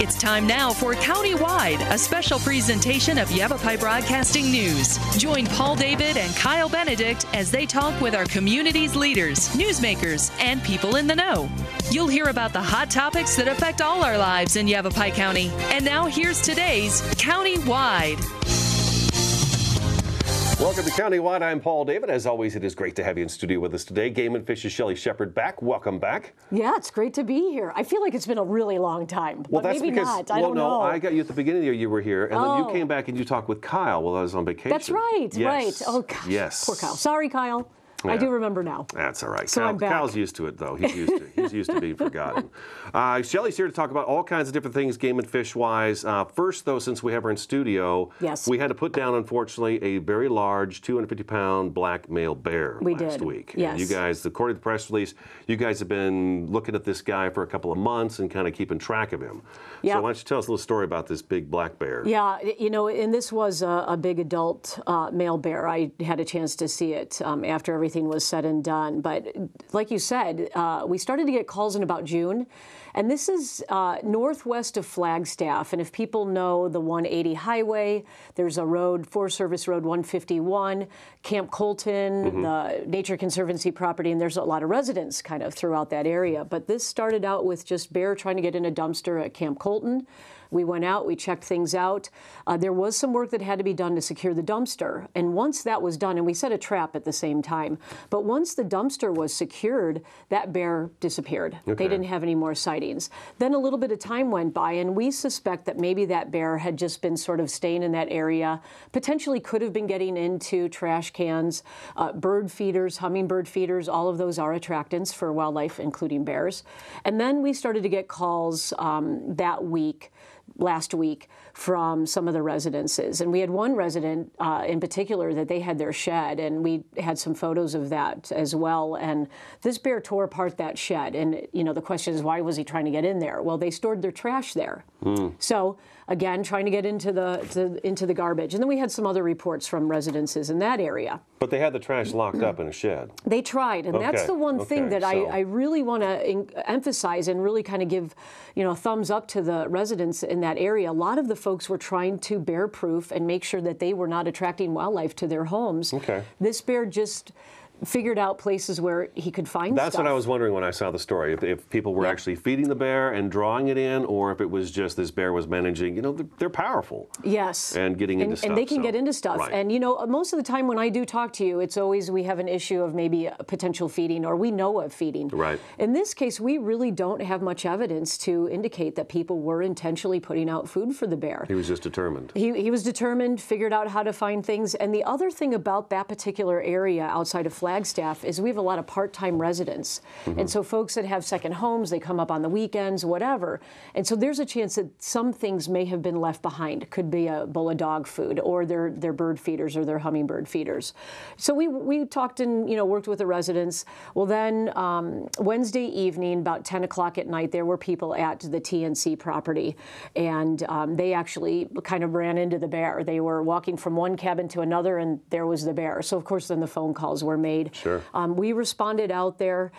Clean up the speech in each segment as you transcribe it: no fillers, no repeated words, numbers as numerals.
It's time now for Countywide, a special presentation of Yavapai Broadcasting News. Join Paul David and Kyle Benedict as they talk with our community's leaders, newsmakers, and people in the know. You'll hear about the hot topics that affect all our lives in Yavapai County. And now here's today's Countywide. Welcome to Countywide. I'm Paul David. As always, it is great to have you in studio with us today. Game and Fish's Shelley Shepard back. Welcome back. Yeah, it's great to be here. I feel like it's been a really long time, well, but that's maybe because, not. I don't know. I got you at the beginning of the year. You were here, and then you came back and you talked with Kyle while I was on vacation. That's right, yes. right. Oh, gosh. Yes. Poor Kyle. Sorry, Kyle. Yeah. I do remember now. That's all right. So I'm back. Kyle's used to it, though. He's used to being forgotten. Shelley's here to talk about all kinds of different things, game and fish-wise. First, though, since we have her in studio, yes, we had to put down, unfortunately, a very large 250-pound black male bear last week. Yes. And you guys, according to the press release, you guys have been looking at this guy for a couple of months and kind of keeping track of him. Yeah. So why don't you tell us a little story about this big black bear? Yeah, you know, and this was a big adult male bear. I had a chance to see it after everything was said and done. But like you said, we started to get calls in about June. And this is northwest of Flagstaff. And if people know the 180 highway, there's a road, Forest Service Road 151, Camp Colton, the Nature Conservancy property, and there's a lot of residents kind of throughout that area. But this started out with just bear trying to get in a dumpster at Camp Colton. We went out, we checked things out. There was some work that had to be done to secure the dumpster. And once that was done, and we set a trap at the same time, but once the dumpster was secured, that bear disappeared. Okay. They didn't have any more sightings. Then a little bit of time went by, and we suspect that maybe that bear had just been sort of staying in that area, potentially could have been getting into trash cans, bird feeders, hummingbird feeders, all of those are attractants for wildlife, including bears. And then we started to get calls last week from some of the residences. And we had one resident in particular that they had their shed, and we had some photos of that as well. And this bear tore apart that shed. And, you know, the question is, why was he trying to get in there? Well, they stored their trash there. So, again, trying to get into the garbage. And then we had some other reports from residences in that area. But they had the trash locked up in a shed. They tried, and that's the one thing that I really want to emphasize and really kind of give, you know, a thumbs up to the residents in that area. A lot of the folks were trying to bear-proof and make sure that they were not attracting wildlife to their homes. Okay. This bear just figured out places where he could find stuff. That's what I was wondering when I saw the story, if people were actually feeding the bear and drawing it in, or if it was just this bear was managing, you know, they're powerful. Yes. And getting into stuff. And they can get into stuff. Right. And, you know, most of the time when I do talk to you, it's always we have an issue of maybe a potential feeding, or we know of feeding. Right. In this case, we really don't have much evidence to indicate that people were intentionally putting out food for the bear. He was just determined. He was determined, figured out how to find things. And the other thing about that particular area outside of Flagstaff is we have a lot of part-time residents. And so folks that have second homes, they come up on the weekends, whatever. And so there's a chance that some things may have been left behind. Could be a bowl of dog food, or their bird feeders, or their hummingbird feeders. So we talked and, you know, worked with the residents. Well, then Wednesday evening, about 10 o'clock at night, there were people at the TNC property, and they actually kind of ran into the bear. They were walking from one cabin to another, and there was the bear. So, of course, then the phone calls were made. Sure. We responded out there.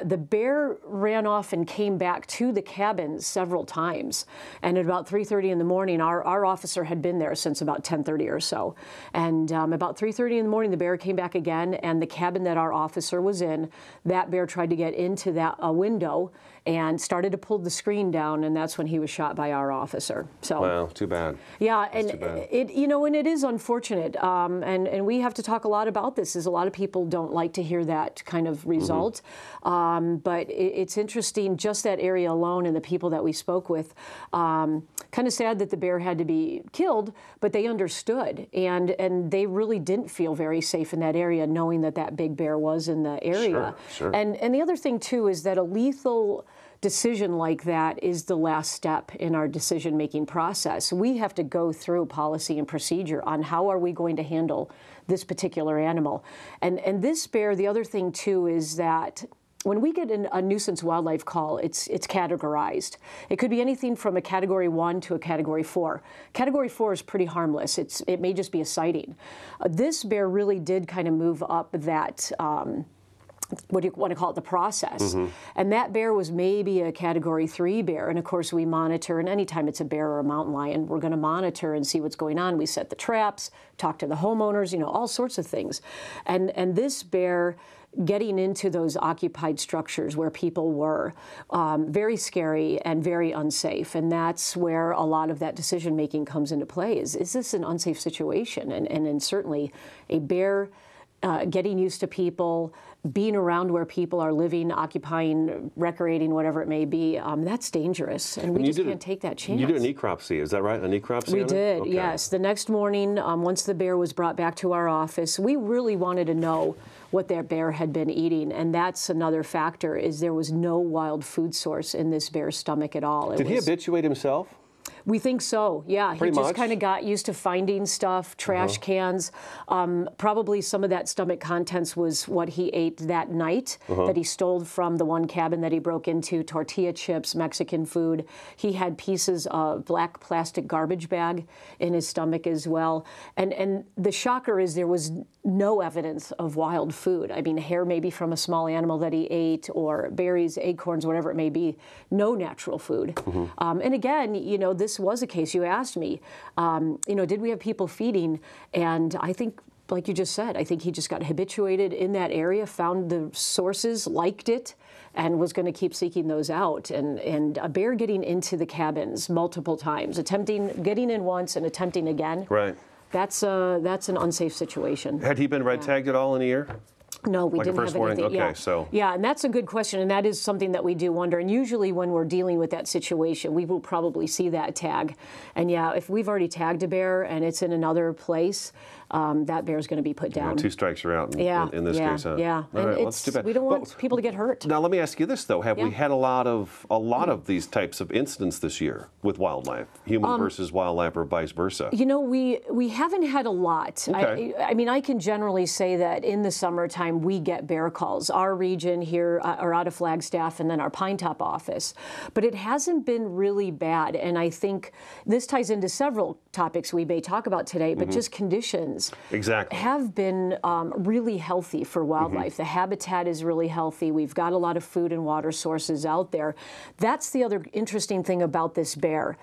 The bear ran off and came back to the cabin several times. And at about 3:30 in the morning, our officer had been there since about 10:30 or so. And about 3:30 in the morning, the bear came back again, and the cabin that our officer was in, that bear tried to get into that window and started to pull the screen down, and that's when he was shot by our officer. So, well, too bad. Yeah, that's and it, you know, and it is unfortunate, and we have to talk a lot about this, as a lot of people don't like to hear that kind of result. But it's interesting, just that area alone, and the people that we spoke with, kind of sad that the bear had to be killed, but they understood, and they really didn't feel very safe in that area, knowing that that big bear was in the area. Sure. And the other thing too is that a lethal decision like that is the last step in our decision-making process. We have to go through policy and procedure on how are we going to handle this particular animal. And this bear, the other thing too is that when we get a nuisance wildlife call, it's categorized. It could be anything from a Category 1 to a Category 4. Category 4 is pretty harmless. It may just be a sighting. This bear really did kind of move up that what do you want to call it, the process. And that bear was maybe a Category 3 bear. And of course we monitor, and anytime it's a bear or a mountain lion, we're going to monitor and see what's going on. We set the traps, talk to the homeowners, you know, all sorts of things. And this bear getting into those occupied structures where people were, very scary and very unsafe. And that's where a lot of that decision making comes into play. Is this an unsafe situation? And certainly a bear getting used to people, being around where people are living, occupying, recreating, whatever it may be, that's dangerous, and we just can't take that chance. You did a necropsy, is that right? A necropsy? We on did, it? Okay. yes. The next morning, once the bear was brought back to our office, we really wanted to know what that bear had been eating, and that's another factor, is there was no wild food source in this bear's stomach at all. Did he habituate himself? We think so, yeah. Pretty he just much. kind of got used to finding stuff, trash cans. Probably some of that stomach contents was what he ate that night that he stole from the one cabin that he broke into, tortilla chips, Mexican food. He had pieces of black plastic garbage bag in his stomach as well. And the shocker is there was no evidence of wild food. I mean, hair maybe from a small animal that he ate, or berries, acorns, whatever it may be. No natural food. And again, you know, this was a case, you asked me, you know, did we have people feeding? And I think, like you just said, I think he just got habituated in that area, found the sources, liked it, and was going to keep seeking those out. And a bear getting into the cabins multiple times, getting in once and attempting again. Right. That's an unsafe situation. Had he been red tagged at all in a year? No, we Like a didn't first have anything. warning? Okay, yeah. so- Yeah, and that's a good question, and that is something that we do wonder. And usually when we're dealing with that situation, we will probably see that tag. And yeah, if we've already tagged a bear and it's in another place, that bear's going to be put down. Yeah, 2 strikes are out in this case, huh? Yeah, All and right, well, that's too bad. we don't want people to get hurt. Now let me ask you this though: have we had a lot of these types of incidents this year with wildlife, human versus wildlife, or vice versa? You know, we haven't had a lot. Okay. I mean, I can generally say that in the summertime we get bear calls. Our region here are out of Flagstaff and then our Pine Top office, but it hasn't been really bad. And I think this ties into several topics we may talk about today, but just conditions have been really healthy for wildlife. The habitat is really healthy. We've got a lot of food and water sources out there. That's the other interesting thing about this bear.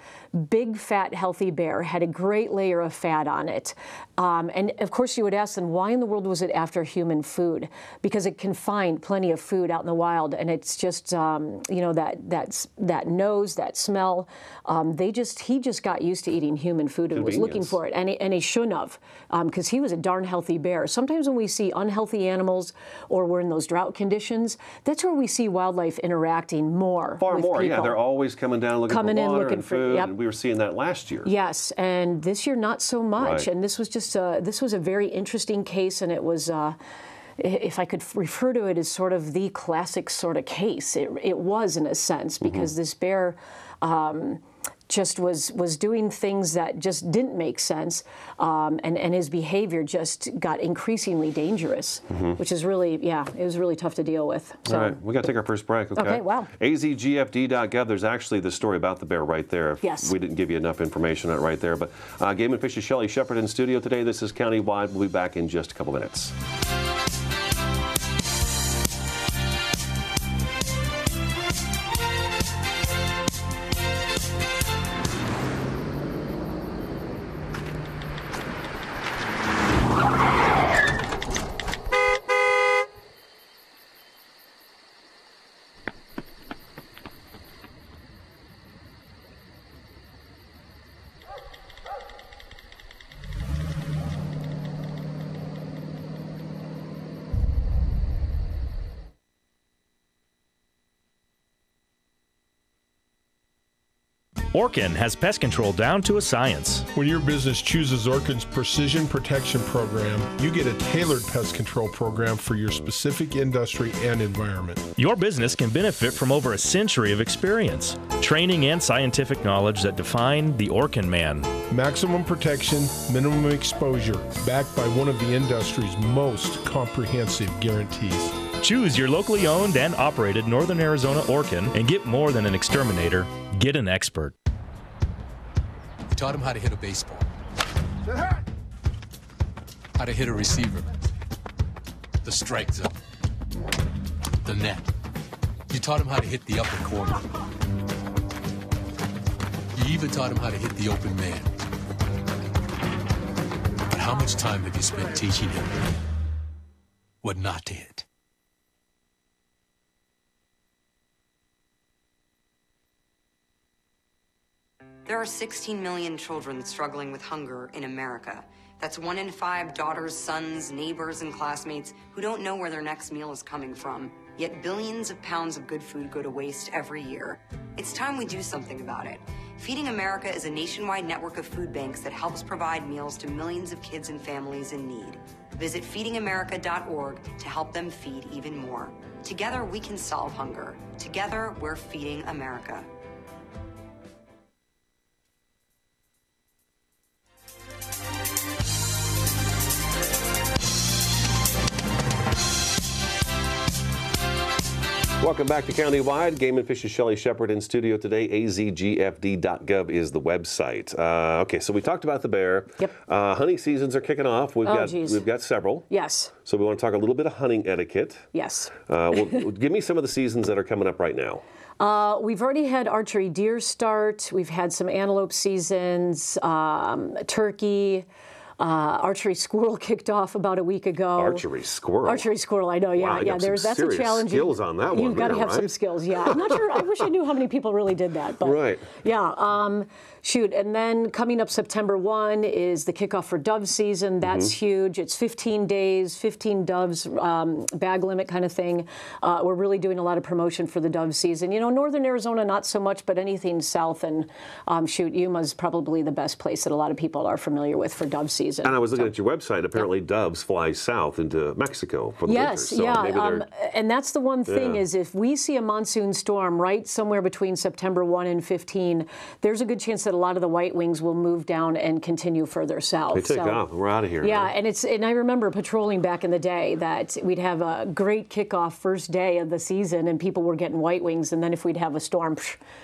Big, fat, healthy bear, had a great layer of fat on it. And of course you would ask them, why in the world was it after human food? Because it can find plenty of food out in the wild, and it's just, you know, that nose, that smell. He just got used to eating human food and was looking for it, and he shouldn't have, because he was a darn healthy bear. Sometimes when we see unhealthy animals or we're in those drought conditions, that's where we see wildlife interacting more. Far with more, people. yeah. They're always coming down looking for water and food, and we were seeing that last year. Yes, and this year not so much. Right. And this was just this was a very interesting case, and it was. If I could refer to it as sort of the classic sort of case, it was in a sense, because this bear just was doing things that just didn't make sense, and his behavior just got increasingly dangerous, which is really, it was really tough to deal with. So. All right, we got to take our first break, okay? Okay, wow. azgfd.gov, there's actually the story about the bear right there. Yes. We didn't give you enough information on it right there, but Game and Fish's Shelley Shepard in studio today. This is Countywide. We'll be back in just a couple minutes. Orkin has pest control down to a science. When your business chooses Orkin's Precision Protection Program, you get a tailored pest control program for your specific industry and environment. Your business can benefit from over a century of experience, training, and scientific knowledge that define the Orkin man. Maximum protection, minimum exposure, backed by one of the industry's most comprehensive guarantees. Choose your locally owned and operated Northern Arizona Orkin and get more than an exterminator. Get an expert. We taught him how to hit a baseball, how to hit a receiver, the strike zone, the net. You taught him how to hit the upper corner. You even taught him how to hit the open man. But how much time have you spent teaching him what not to hit? There are 16 million children struggling with hunger in America. That's 1 in 5 daughters, sons, neighbors, and classmates who don't know where their next meal is coming from. Yet billions of pounds of good food go to waste every year. It's time we do something about it. Feeding America is a nationwide network of food banks that helps provide meals to millions of kids and families in need. Visit feedingamerica.org to help them feed even more. Together, we can solve hunger. Together, we're feeding America. Welcome back to Countywide. Game and Fish's Shelley Shepard in studio today. azgfd.gov is the website. Okay, so we talked about the bear. Yep. Hunting seasons are kicking off. We've got several. Yes. So we want to talk a little bit of hunting etiquette. Yes. Give me some of the seasons that are coming up right now. We've already had archery deer start. We've had some antelope seasons, turkey. Archery squirrel kicked off about a week ago. Archery squirrel. Archery squirrel, I know. Yeah, wow, yeah. That's a challenge. Skills on that one. You've got to have right? some skills. Yeah, I'm not sure. I wish I knew how many people really did that. But right. Yeah. Shoot, and then coming up September 1 is the kickoff for dove season. That's huge. It's 15 days, 15 doves, bag limit kind of thing. We're really doing a lot of promotion for the dove season. You know, northern Arizona, not so much, but anything south and Yuma's probably the best place that a lot of people are familiar with for dove season. And I was looking at your website. Apparently, doves fly south into Mexico for the winter. Yes, yeah. And that's the one thing is if we see a monsoon storm right somewhere between September 1 and 15, there's a good chance that a lot of the white wings will move down and continue further south. They take off. We're out of here. Yeah, right? and I remember patrolling back in the day that we'd have a great kickoff first day of the season and people were getting white wings, and then if we'd have a storm,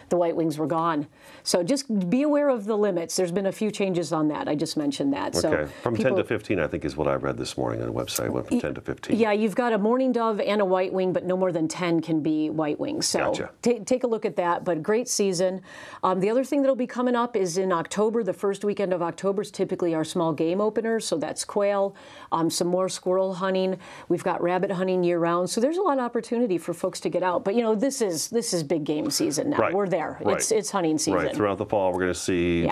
the white wings were gone. So just be aware of the limits. There's been a few changes on that. I just mentioned that. Okay. So from 10 to 15, I think is what I read this morning on the website. It went from 10 to 15. Yeah, you've got a mourning dove and a white wing, but no more than 10 can be white wings. So gotcha. Take a look at that. But great season. The other thing that'll be coming up is in October. The first weekend of October is typically our small game opener. So that's quail, some more squirrel hunting. We've got rabbit hunting year round. So there's a lot of opportunity for folks to get out. But you know, this is big game season now. Right. We're there. Right. It's hunting season. Right. Throughout the fall, we're going to see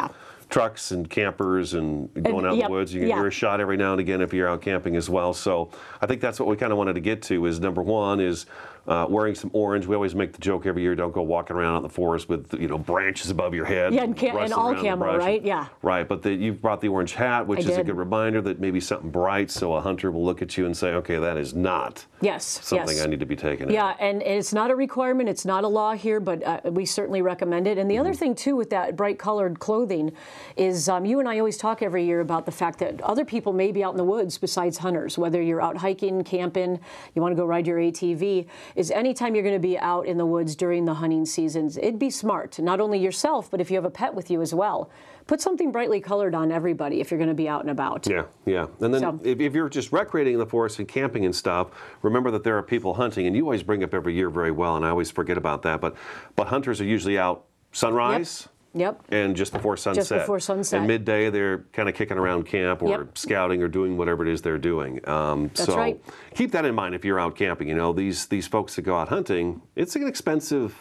trucks and campers and going out in the woods. You can hear a shot every now and again if you're out camping as well. So I think that's what we kind of wanted to get to is number one is wearing some orange. We always make the joke every year, don't go walking around out in the forest with, you know, branches above your head. Yeah, and all camo, right? Yeah. Right, but you've brought the orange hat, which is a good reminder that maybe something bright, so a hunter will look at you and say, okay, that is not something I need to be taking. Yeah, and it's not a requirement, it's not a law here, but we certainly recommend it. And the other thing, too, with that bright colored clothing is you and I always talk every year about the fact that other people may be out in the woods besides hunters, whether you're out hiking, camping, you want to go ride your ATV, is anytime you're going to be out in the woods during the hunting seasons, it'd be smart, not only yourself, but if you have a pet with you as well. Put something brightly colored on everybody if you're going to be out and about. Yeah, yeah. And then if you're just recreating in the forest and camping and stuff, remember that there are people hunting, and you always bring up every year very well, and I always forget about that, but hunters are usually out sunrise. Yep. And just before sunset. Just before sunset. And midday, they're kind of kicking around camp or scouting or doing whatever it is they're doing. That's so right. Keep that in mind if you're out camping. You know, these folks that go out hunting, it's an expensive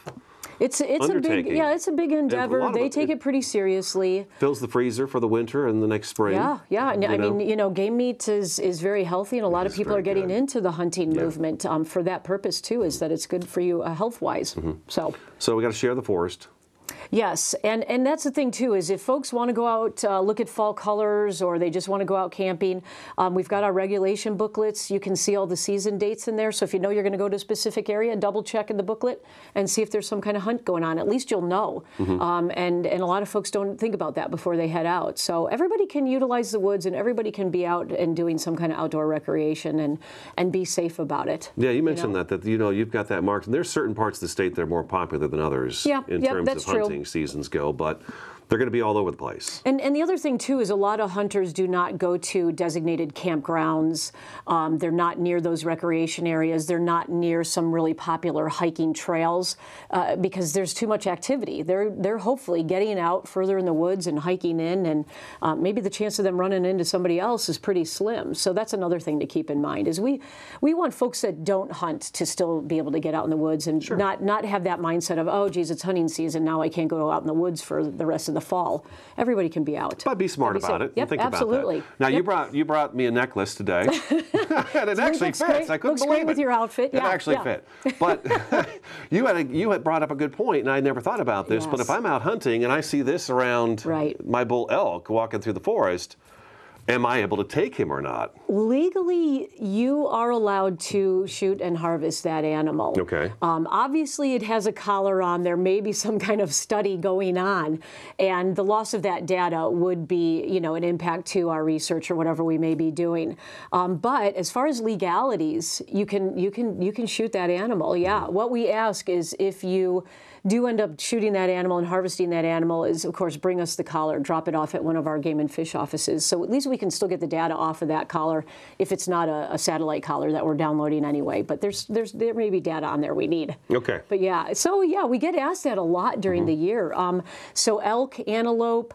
It's a big endeavor. They take it pretty seriously. Fills the freezer for the winter and the next spring. Yeah. And I mean, you know, game meat is very healthy, and a lot of people are getting into the hunting movement for that purpose too. Is that it's good for you health wise. So we got to share the forest. Yes, and that's the thing too, is if folks want to go out, look at fall colors, or they just want to go out camping, we've got our regulation booklets. You can see all the season dates in there. So if you know you're going to go to a specific area, double check in the booklet and see if there's some kind of hunt going on. At least you'll know. And a lot of folks don't think about that before they head out. So everybody can utilize the woods, and everybody can be out and doing some kind of outdoor recreation and be safe about it. Yeah, you mentioned that you know, you've got that marked. And there's certain parts of the state that are more popular than others in terms of hunting seasons go, but they're going to be all over the place. And the other thing, too, is a lot of hunters do not go to designated campgrounds. They're not near those recreation areas. They're not near some really popular hiking trails because there's too much activity. They're hopefully getting out further in the woods and hiking in, and maybe the chance of them running into somebody else is pretty slim. So that's another thing to keep in mind, is we want folks that don't hunt to still be able to get out in the woods and not have that mindset of, oh, geez, it's hunting season, now I can't go out in the woods for the rest of the fall. Everybody can be out. But be smart about it. Yep, think absolutely. About that. Now, you brought me a necklace today. And it actually fits. Great. I couldn't looks believe great with your outfit. It actually fit. But you had brought up a good point, and I never thought about this, but if I'm out hunting and I see this around my bull elk walking through the forest, am I able to take him or not? Legally, you are allowed to shoot and harvest that animal. Okay. Obviously, it has a collar on. There may be some kind of study going on, and the loss of that data would be, an impact to our research or whatever we may be doing. But as far as legalities, you can shoot that animal. Yeah. What we ask is if you do end up shooting that animal and harvesting that animal is, of course, bring us the collar, drop it off at one of our game and fish offices. So at least we can still get the data off of that collar if it's not a satellite collar that we're downloading anyway. But there may be data on there we need. Okay. But we get asked that a lot during the year. So elk, antelope.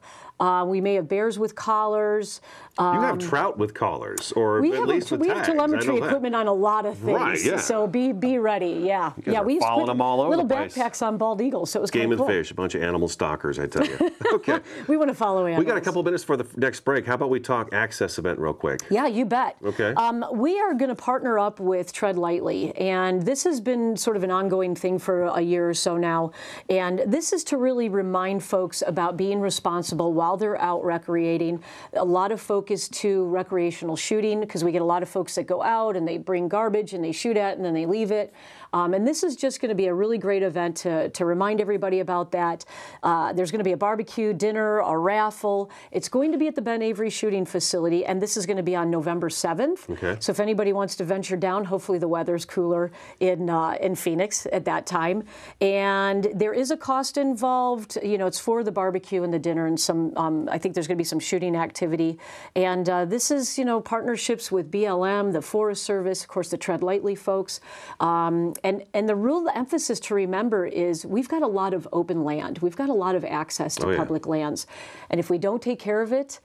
We may have bears with collars. You have trout with collars, or at least with tags. We have telemetry equipment on a lot of things. Right, yeah. So be ready, yeah. We used to put them all over little the place. backpacks on bald eagles, so it was Game kind of and cool. fish, a bunch of animal stalkers, I tell you. Okay. We want to follow animals. We got a couple minutes for the next break. How about we talk access event real quick? Yeah, you bet. Okay. We are going to partner up with Tread Lightly, and this has been sort of an ongoing thing for a year or so now. And this is to really remind folks about being responsible while they're out recreating. A lot of focus to recreational shooting, because we get a lot of folks that go out and they bring garbage and they shoot at and then they leave it. And this is just going to be a really great event to remind everybody about that. There's going to be a barbecue, dinner, a raffle. It's going to be at the Ben Avery Shooting Facility, and this is going to be on November 7th. Okay. So if anybody wants to venture down, hopefully the weather's cooler in Phoenix at that time. And there is a cost involved. It's for the barbecue and the dinner and some, I think there's going to be some shooting activity. And this is, partnerships with BLM, the Forest Service, of course, the Tread Lightly folks. And the real emphasis to remember is we've got a lot of open land. We've got a lot of access to public lands. And if we don't take care of it,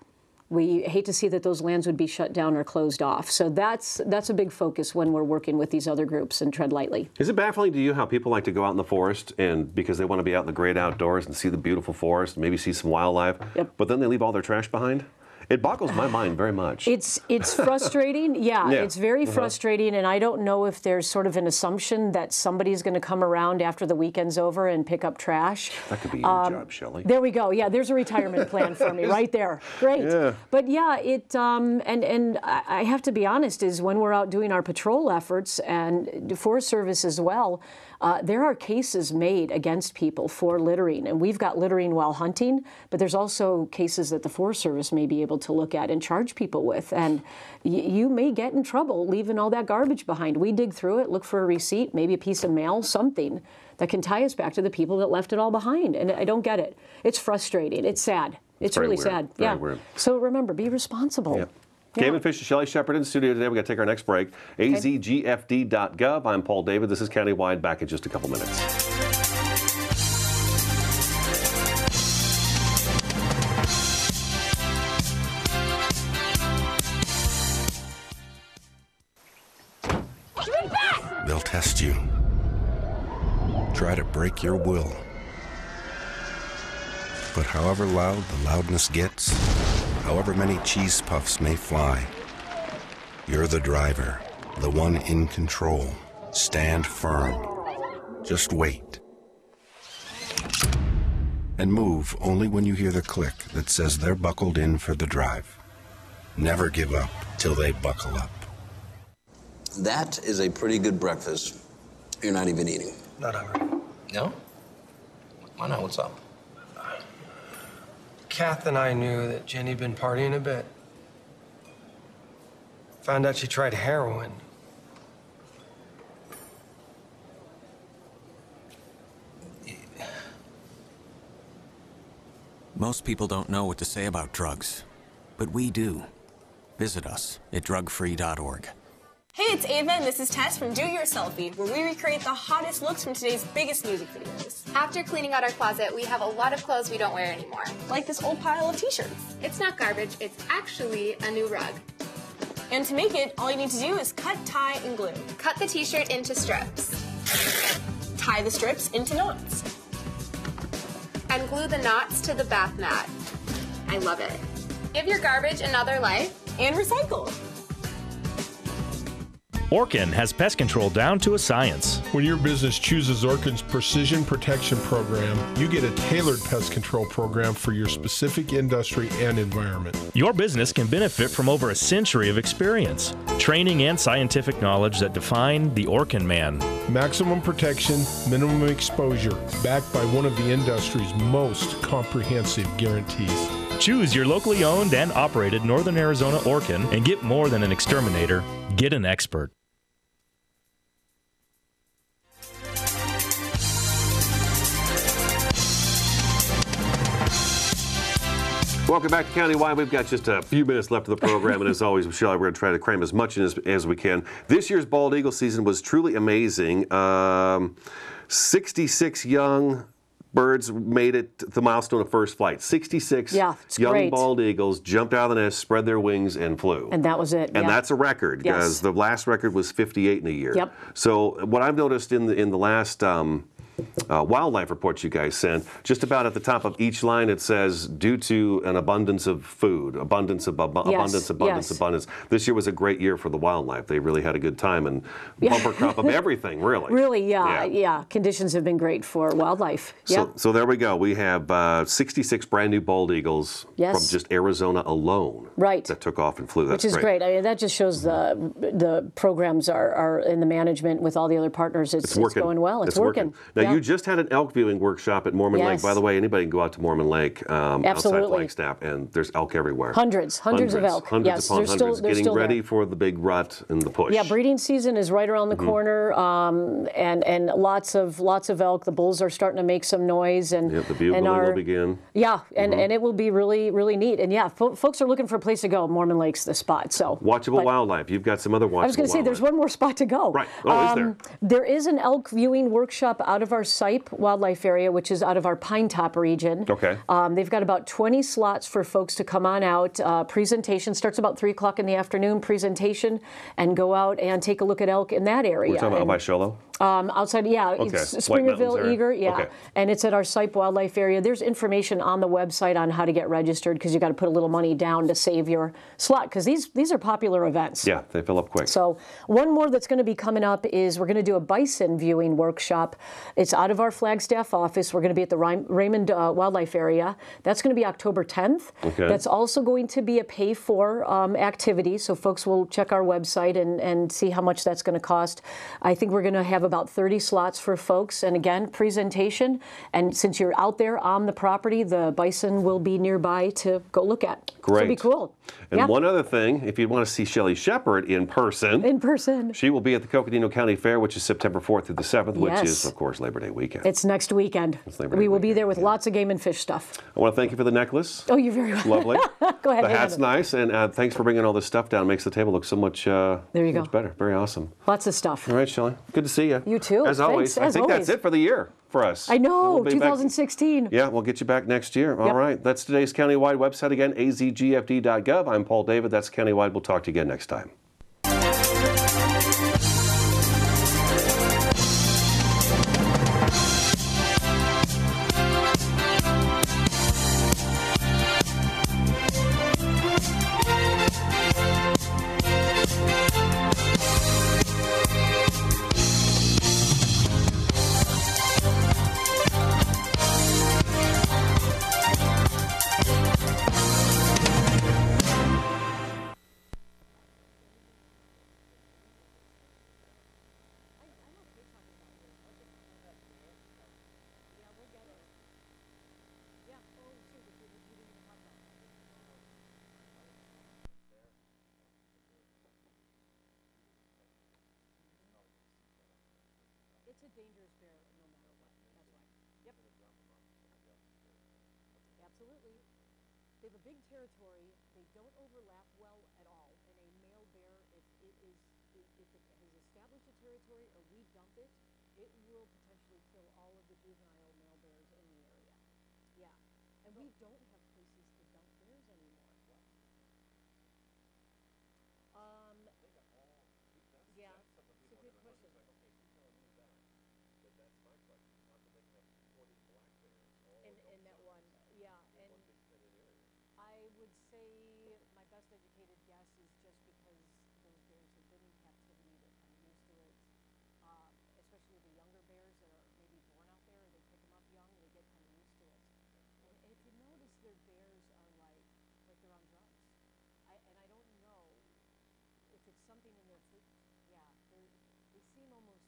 we hate to see that those lands would be shut down or closed off. So that's a big focus when we're working with these other groups and Tread Lightly. Is it baffling to you how people like to go out in the forest and because they want to be out in the great outdoors and see the beautiful forest and maybe see some wildlife, but then they leave all their trash behind? It boggles my mind very much. It's frustrating. Yeah, it's very frustrating, and I don't know if there's sort of an assumption that somebody's going to come around after the weekend's over and pick up trash. That could be your job, Shelley. There we go. Yeah, there's a retirement plan for me right there. Great. Yeah. But yeah, and I have to be honest, is when we're out doing our patrol efforts and the Forest Service as well, there are cases made against people for littering, and we've got littering while hunting, but there's also cases that the Forest Service may be able to look at and charge people with, and you may get in trouble leaving all that garbage behind. We dig through it, look for a receipt, maybe a piece of mail, something that can tie us back to the people that left it all behind, and I don't get it. It's frustrating. It's sad. It's really sad. Very weird. So remember, be responsible. Yeah. Game and Fish, Shelley Shepard in the studio today. We've got to take our next break. azgfd.gov. I'm Paul David. This is Countywide. Back in just a couple minutes. They'll test you. Try to break your will. But however loud the loudness gets, however many cheese puffs may fly, you're the driver, the one in control. Stand firm. Just wait. And move only when you hear the click that says they're buckled in for the drive. Never give up till they buckle up. That is a pretty good breakfast. You're not even eating. Not hungry. No? Why not? What's up? Kath and I knew that Jenny'd been partying a bit. Found out she tried heroin. Most people don't know what to say about drugs, but we do. Visit us at drugfree.org. Hey, it's Ava, and this is Tess from Do Your Selfie, where we recreate the hottest looks from today's biggest music videos. After cleaning out our closet, we have a lot of clothes we don't wear anymore. Like this old pile of t-shirts. It's not garbage, it's actually a new rug. And to make it, all you need to do is cut, tie, and glue. Cut the t-shirt into strips. Tie the strips into knots. And glue the knots to the bath mat. I love it. Give your garbage another life. And recycle. Orkin has pest control down to a science. When your business chooses Orkin's Precision Protection Program, you get a tailored pest control program for your specific industry and environment. Your business can benefit from over a century of experience, training, and scientific knowledge that define the Orkin man. Maximum protection, minimum exposure, backed by one of the industry's most comprehensive guarantees. Choose your locally owned and operated Northern Arizona Orkin and get more than an exterminator. Get an expert. Welcome back to Countywide. We've got just a few minutes left of the program, and as always, Michelle, we're going to try to cram as much in as we can. This year's bald eagle season was truly amazing. 66 young birds made it to the milestone of first flight. 66 young bald eagles jumped out of the nest, spread their wings, and flew. And that was it. And that's a record, because the last record was 58 in a year. Yep. So what I've noticed in the last wildlife reports you guys sent, just about at the top of each line it says, due to an abundance of food, abundance. This year was a great year for the wildlife. They really had a good time, and bumper crop of everything, really. Really, yeah. Conditions have been great for wildlife. So there we go. We have 66 brand new bald eagles from just Arizona alone that took off and flew. That's Which is great. I mean, that just shows the programs are in the management with all the other partners. It's going well. It's working. Now, you just had an elk viewing workshop at Mormon Lake. By the way, anybody can go out to Mormon Lake outside Flagstaff, and there's elk everywhere. Hundreds of elk. Hundreds upon hundreds, getting ready for the big rut and the push. Yeah, breeding season is right around the corner, and lots of elk. The bulls are starting to make some noise, and the bugling will begin. Yeah, and it will be really, really neat. And yeah, folks are looking for a place to go. Mormon Lake's the spot. So watchable wildlife. You've got some other watchable. I was going to say there's one more spot to go. Right. Oh, is there? There is an elk viewing workshop out of our Sipe Wildlife Area, which is out of our Pine Top region. Okay. They've got about 20 slots for folks to come on out. Presentation starts about 3 o'clock in the afternoon. Presentation, and go out and take a look at elk in that area. We're talking about by Show outside, it's Springerville, Eager, and it's at our Sipe Wildlife Area. There's information on the website on how to get registered, because you got to put a little money down to save your slot, because these are popular events. Yeah, they fill up quick. So one more that's going to be coming up is we're going to do a bison viewing workshop. It's out of our Flagstaff office. We're going to be at the Raymond Wildlife Area. That's going to be October 10th. Okay. That's also going to be a pay-for activity, so folks will check our website and see how much that's going to cost. I think we're going to have about 30 slots for folks, and again, presentation, and since you're out there on the property, the bison will be nearby to go look at. Great. It'll be cool. And one other thing, if you want to see Shelley Shepard in person, she will be at the Coconino County Fair, which is September 4th through the 7th, which is, of course, Labor Day weekend. It's next weekend. We will be there with lots of game and fish stuff. I want to thank you for the necklace. Oh, you're very welcome. Lovely. Go ahead. The hat's nice, and thanks for bringing all this stuff down. It makes the table look so much, there you go. Much better. Very awesome. Lots of stuff. All right, Shelley. Good to see you. You too. As always. I think that's it for the year for us. I know, 2016. Yeah, we'll get you back next year. All right. That's today's Countywide website again, azgfd.gov. I'm Paul David. That's Countywide. We'll talk to you again next time. It's a dangerous bear no matter what. That's why. Yep. absolutely. They have a big territory. They don't overlap well at all. And a male bear, if it has established a territory or we dump it, it will potentially kill all of the juvenile male bears in the area. Yeah. And we don't have places to dump bears anymore. Yeah, it's a good question. That's my question. How come they can have 40 black bears in that one, yeah. And one big fitted area? I would say my best educated guess is just because those bears have been in captivity, they're kind of used to it. Especially the younger bears that are maybe born out there, they pick them up young, they get kind of used to it. And if you notice, their bears are like they're on drugs. And I don't know if it's something in their food. Yeah, they seem almost